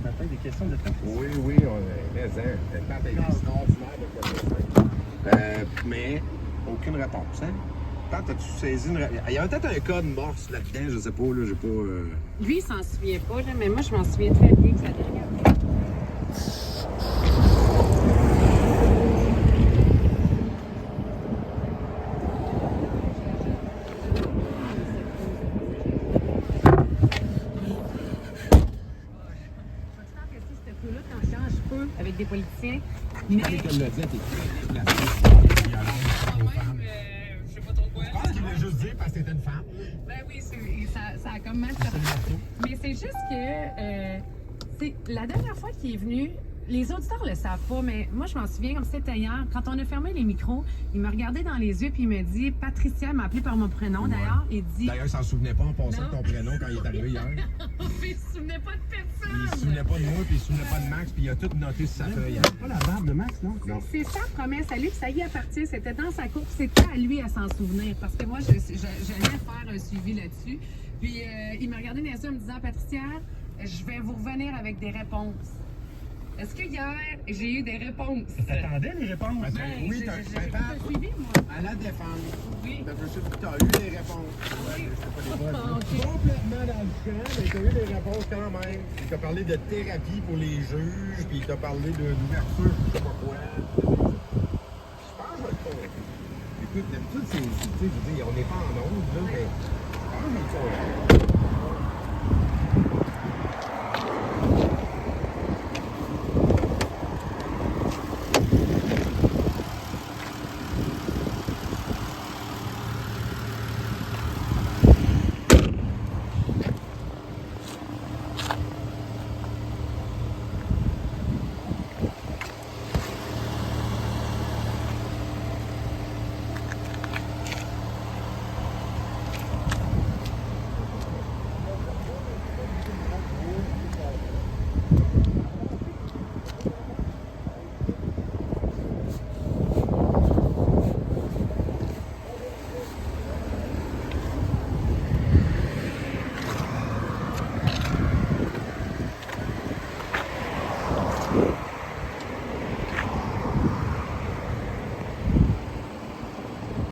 ça fait des questions de temps. Oui, on est quand t'es extraordinaire de quoi. Mais aucune réponse, hein? Quand as-tu saisi une... Il y avait peut-être un code morse là-dedans, je sais pas, là, j'ai pas... Lui, il s'en souvient pas, là, mais moi, je m'en souviens très bien que ça dernière fois. Avec des politiciens. Mais... Comme le dit, t'es très déplacé. Je sais pas trop quoi. Je pense qu'il voulait juste dire parce que t'étais une femme. Ben oui, ça a comme mal sorti. Mais c'est juste que c'est la dernière fois qu'il est venu, les auditeurs le savent pas, mais moi je m'en souviens comme c'était hier. Quand on a fermé les micros, il m'a regardé dans les yeux puis il m'a dit, Patricia m'a appelé par mon prénom d'ailleurs, il dit. D'ailleurs, il s'en souvenait pas en passant de ton prénom quand il est arrivé hier. Il se souvenait pas de personne. Il se souvenait pas de moi, puis il se souvenait pas de Max, puis il a tout noté sur sa feuille. C'est pas la barbe de Max, non? Non. C'est sa promesse à lui que ça y appartient. C'était dans sa course. C'était à lui à s'en souvenir. Parce que moi, j'allais faire un suivi là-dessus. Puis il m'a regardé dans les yeux en me disant, Patricia, je vais vous revenir avec des réponses. Est-ce que hier, j'ai eu des réponses? T'attendais les réponses? Ben, oui, t'as suivi, moi. à la défense. Oui. T'as eu les réponses. Oui. C'était pas des bonnes. OK. Complètement dans le champ, mais t'as eu les réponses quand même. Il t'a parlé de thérapie pour les juges, puis il t'a parlé d'ouverture, je sais pas quoi. Je pense que je vais le convaincre. Écoute, d'habitude, tu sais, je veux dire, on n'est pas en ondes, là, mais je pense que je vais le convaincre.